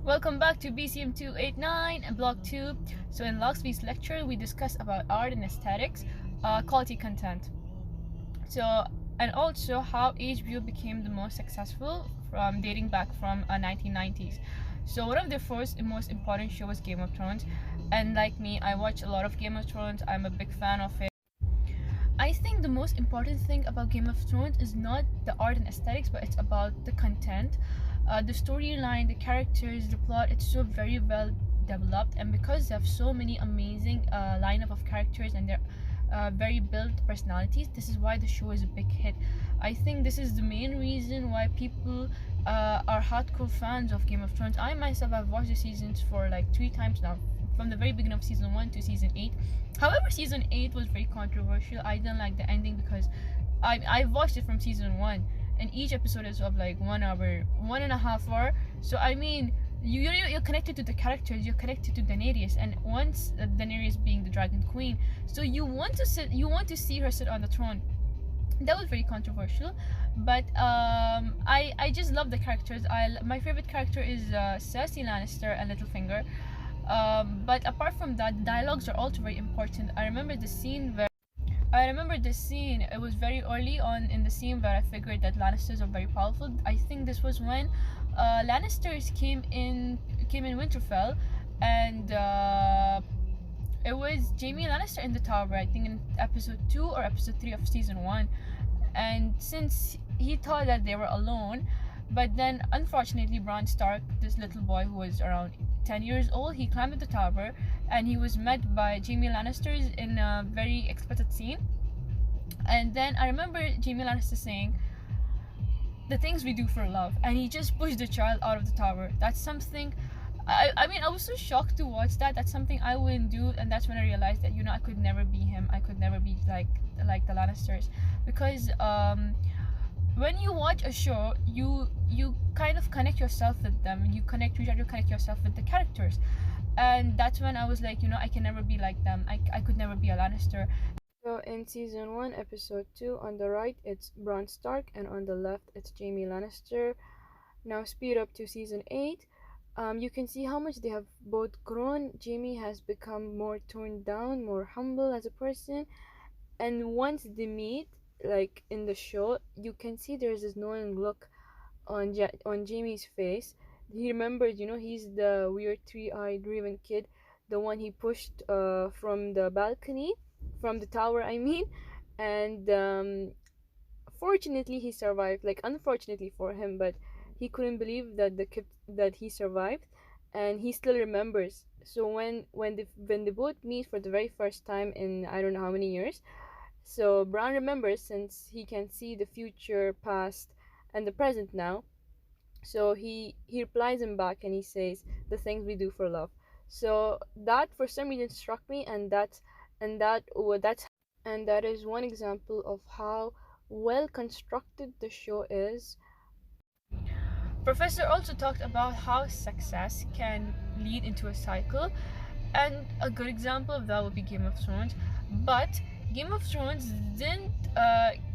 Welcome back to BCM289 and Block 2. So in last week's lecture, we discussed about art and aesthetics, quality content. So and also how HBO became the most successful from dating back from 1990s. So one of the first and most important show was Game of Thrones, and like me, I watch a lot of Game of Thrones. I'm a big fan of it. I think the most important thing about Game of Thrones is not the art and aesthetics, but it's about the content, the storyline, the characters, the plot. It's so very well developed, and because they have so many amazing lineup of characters and their very built personalities, this is why the show is a big hit. I think this is the main reason why people are hardcore fans of Game of Thrones. I myself have watched the seasons for like 3 times now, from the very beginning of season 1 to season 8. However, season 8 was very controversial. I didn't like the ending because I watched it from season 1, and each episode is of like 1 hour, 1.5 hour. So I mean, you're connected to the characters, you're connected to Daenerys, and once Daenerys being the Dragon Queen, so you want to see her sit on the throne. That was very controversial, but I just love the characters. My favorite character is Cersei Lannister and Littlefinger. But apart from that, the dialogues are also very important. I remember the scene. It was very early on in the scene where I figured that Lannisters are very powerful. I think this was when Lannisters came in Winterfell, and it was Jaime Lannister in the tower. I think in episode 2 or episode 3 of season 1. And since he thought that they were alone, but then unfortunately Bran Stark, this little boy who was around 10 years old, he climbed the tower and he was met by Jaime Lannisters in a very expected scene. And then I remember Jaime Lannister saying, "The things we do for love," and he just pushed the child out of the tower. That's something I mean, I was so shocked to watch that. That's something I wouldn't do, and that's when I realized that, I could never be him. I could never be like the Lannisters, because when you watch a show, you kind of connect yourself with them. You try to connect yourself with the characters, and that's when I was like, I can never be like them. I could never be a Lannister. So in season 1, episode 2, on the right it's Bran Stark, and on the left it's Jaime Lannister. Now speed up to season 8. You can see how much they have both grown. Jaime has become more toned down, more humble as a person, and once they meet, like in the show, you can see there's this knowing look on Jamie's face. He remembers, he's the weird 3-eyed Raven kid, the one he pushed from the balcony, from the tower, I mean. And fortunately he survived. Like, unfortunately for him, but he couldn't believe that he survived, and he still remembers. So when they both meet for the very first time in I don't know how many years, so Bran remembers, since he can see the future, past, and the present now. So he replies him back, and he says, "The things we do for love." So that for some reason struck me, and that is one example of how well constructed the show is. Professor also talked about how success can lead into a cycle, and a good example of that would be Game of Thrones. But Game of Thrones didn't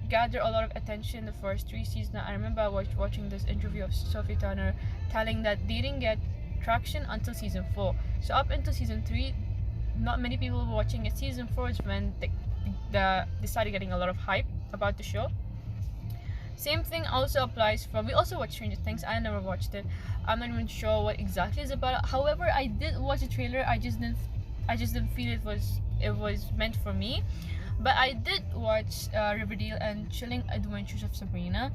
gather a lot of attention in the first 3 seasons. I remember watching this interview of Sophie Turner telling that they didn't get traction until season 4. So up until season 3, not many people were watching it. Season 4 is when they started getting a lot of hype about the show. Same thing also applies for, we also watched Stranger Things. I never watched it. I'm not even sure what exactly it's about. However, I did watch the trailer. I just didn't feel it was meant for me. But I did watch Riverdale and Chilling Adventures of Sabrina.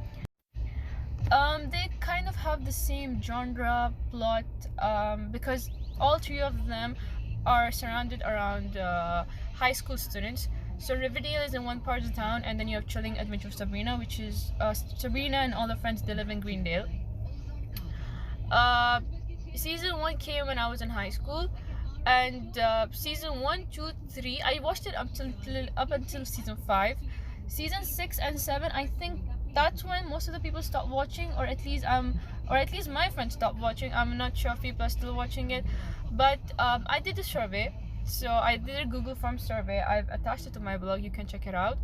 They kind of have the same genre, plot, because all 3 of them are surrounded around high school students. So Riverdale is in one part of the town, and then you have Chilling Adventures of Sabrina, which is Sabrina and all her friends, they live in Greendale. Season 1 came when I was in high school, and season 1, 2, 3, I watched it up until season 5. Season 6 and 7, I think that's when most of the people stopped watching, or at least my friends stopped watching. I'm not sure if people are still watching it, but I did a survey. So I did a Google Form survey. I've attached it to my blog. You can check it out.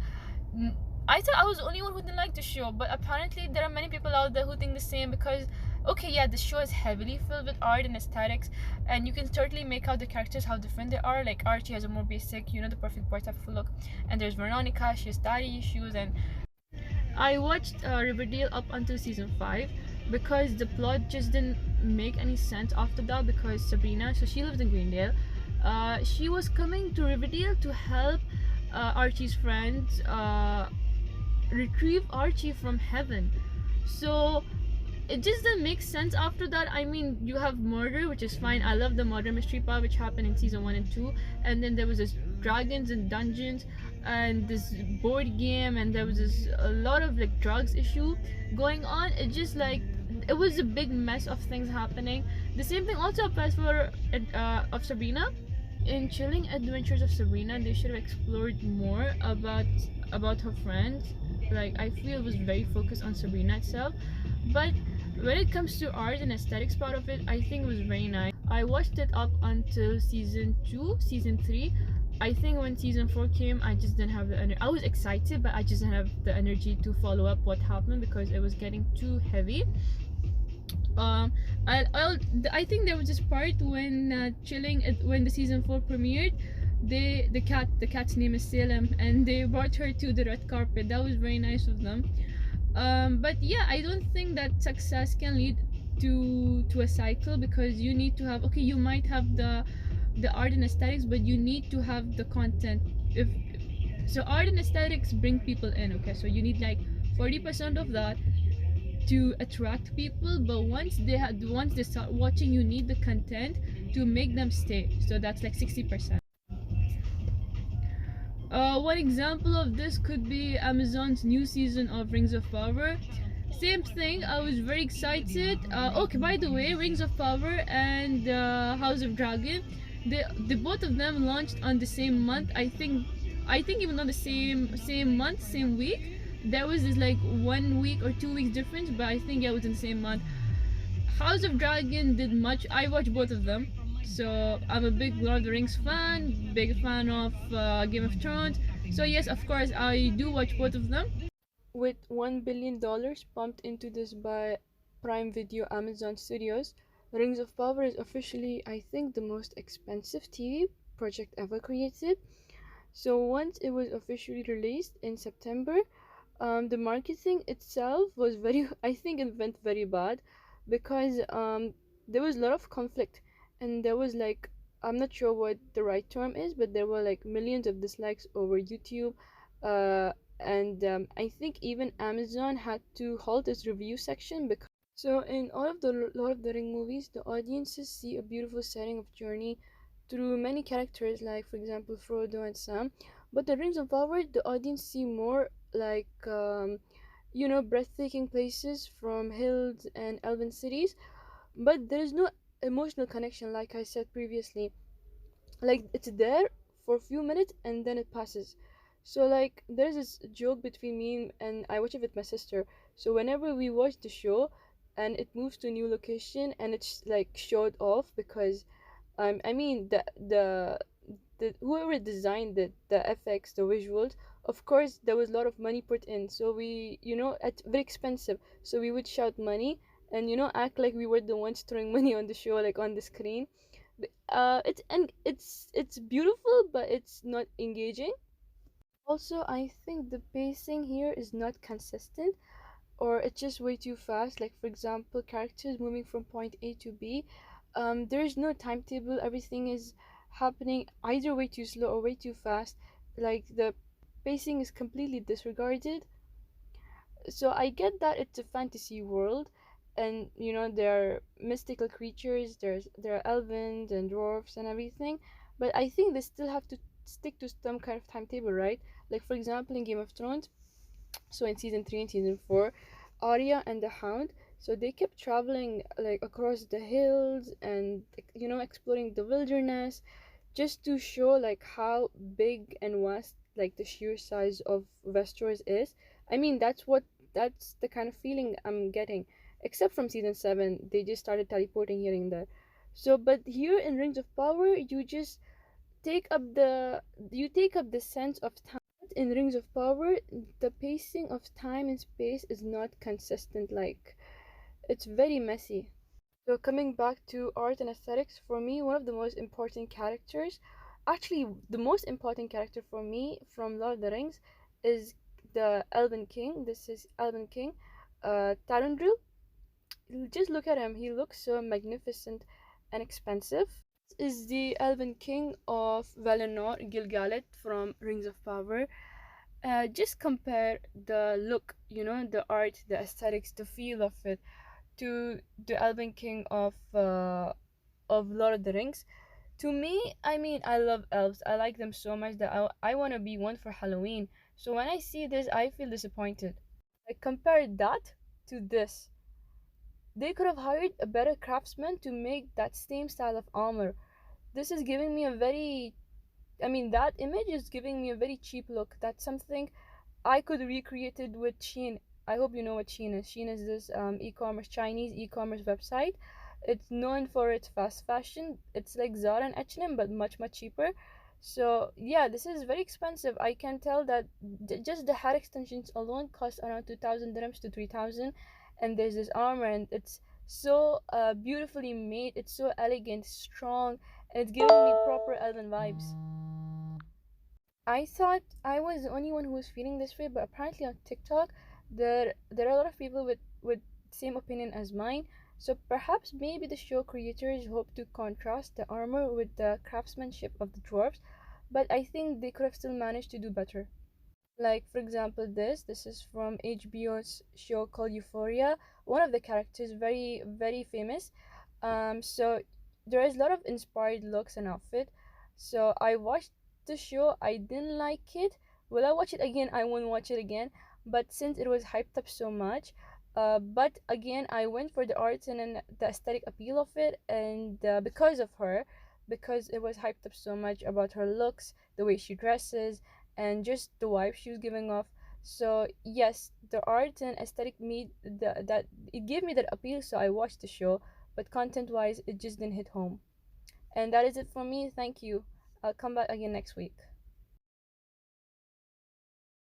I thought I was the only one who didn't like the show, but apparently there are many people out there who think the same, because okay, yeah, the show is heavily filled with art and aesthetics, and you can totally make out the characters how different they are. Like Archie has a more basic, the perfect boy type of look, and there's Veronica, she has daddy issues, and I watched Riverdale up until season 5 because the plot just didn't make any sense after that. Because Sabrina, so she lives in Greendale, she was coming to Riverdale to help Archie's friends retrieve Archie from heaven. So it just didn't make sense after that. I mean, you have murder, which is fine. I love the murder mystery part, which happened in season 1 and 2, and then there was this dragons and dungeons, and this board game, and there was this a lot of like drugs issue going on. It just like it was a big mess of things happening. The same thing also applies for of Sabrina. In Chilling Adventures of Sabrina, they should have explored more about her friends. Like I feel it was very focused on Sabrina itself, but when it comes to art and aesthetics part of it, I think it was very nice. I watched it up until season 2, season 3. I think when season 4 came, I just didn't have the energy. I was excited, but I just didn't have the energy to follow up what happened because it was getting too heavy. um I think there was this part when when the season 4 premiered. The cat's name is Salem, and they brought her to the red carpet. That was very nice of them. But yeah, I don't think that success can lead to a cycle, because you need to have, okay, you might have the art and aesthetics, but you need to have the content. If so, art and aesthetics bring people in, okay, so you need like 40% of that to attract people, but once they start watching, you need the content to make them stay, so that's like 60%. One example of this could be Amazon's new season of Rings of Power. Same thing, I was very excited. Okay, by the way, Rings of Power and House of Dragon, the both of them launched on the same month. I think even on the same month, same week. There was this like 1 week or 2 weeks difference, but I think, yeah, it was in the same month. House of Dragon did much. I watched both of them. So I'm a big Lord of the Rings fan, big fan of Game of Thrones. So yes, of course, I do watch both of them. With $1 billion pumped into this by Prime Video Amazon Studios, Rings of Power is officially, I think, the most expensive TV project ever created. So once it was officially released in September, the marketing itself was very, I think it went very bad, because there was a lot of conflict, and there was like, I'm not sure what the right term is, but there were like millions of dislikes over YouTube. And I think even Amazon had to halt its review section because, so in all of the Lord of the Ring movies, the audiences see a beautiful setting of journey through many characters, like for example Frodo and Sam. But the Rings of Power, the audience see more like breathtaking places from hills and elven cities, but there is no emotional connection, like I said previously. Like it's there for a few minutes and then it passes. So like there's this joke between me and I watch it with my sister. So whenever we watch the show and it moves to a new location and it's like showed off, because I mean the whoever designed the FX, the visuals, of course there was a lot of money put in, so we, it's very expensive, so we would shout money and act like we were the ones throwing money on the show, like on the screen. It's beautiful, but it's not engaging. Also, I think the pacing here is not consistent, or it's just way too fast. Like for example, characters moving from point A to B, there is no timetable. Everything is happening either way too slow or way too fast. Like the pacing is completely disregarded. So I get that it's a fantasy world, and there are mystical creatures, there are elves and dwarfs and everything, but I think they still have to stick to some kind of timetable, right? Like for example in Game of Thrones, so in season 3 and season 4, Arya and the Hound, so they kept traveling like across the hills and exploring the wilderness, just to show like how big and vast like the sheer size of Westeros is. I mean, that's the kind of feeling I'm getting. Except from season 7, they just started teleporting here and there. So, but here in Rings of Power, you take up the sense of time. In Rings of Power, the pacing of time and space is not consistent. Like It's very messy. So coming back to art and aesthetics, for me, one of the most important characters, actually the most important character for me from Lord of the Rings, is the Elven King. This is Elven King, Tarundril. Just look at him. He looks so magnificent and expensive. This is the Elven King of Valinor, Gilgalad from Rings of Power. Just compare the look, the art, the aesthetics, the feel of it to the Elven King of Lord of the Rings. To me, I mean, I love elves. I like them so much that I want to be one for Halloween. So when I see this, I feel disappointed. I compare that to this. They could have hired a better craftsman to make that same style of armor. This is giving me a very, I mean, that image is giving me a very cheap look. That's something I could recreate it with Shein. I hope you know what Shein is. Shein is this e-commerce, Chinese e-commerce website. It's known for its fast fashion. It's like Zara and H&M, but much much cheaper. So yeah, this is very expensive. I can tell that just the hair extensions alone cost around 2,000 dirhams to 3,000, and there's this armor, and it's so beautifully made. It's so elegant, strong, and it's giving me proper elven vibes. I thought I was the only one who was feeling this way, but apparently on TikTok there are a lot of people with same opinion as mine. So perhaps maybe the show creators hope to contrast the armor with the craftsmanship of the dwarves, but I think they could have still managed to do better. Like for example, this is from HBO's show called Euphoria. One of the characters very very famous. So there is a lot of inspired looks and outfit. So I watched the show. I didn't like it. Will I watch it again? I won't watch it again. But since it was hyped up so much, but again I went for the art and then the aesthetic appeal of it, and because of her, because it was hyped up so much about her looks, the way she dresses, and just the vibe she was giving off. So yes, the art and aesthetic made that it gave me that appeal. So I watched the show, but content wise, it just didn't hit home. And that is it for me. Thank you. I'll come back again next week.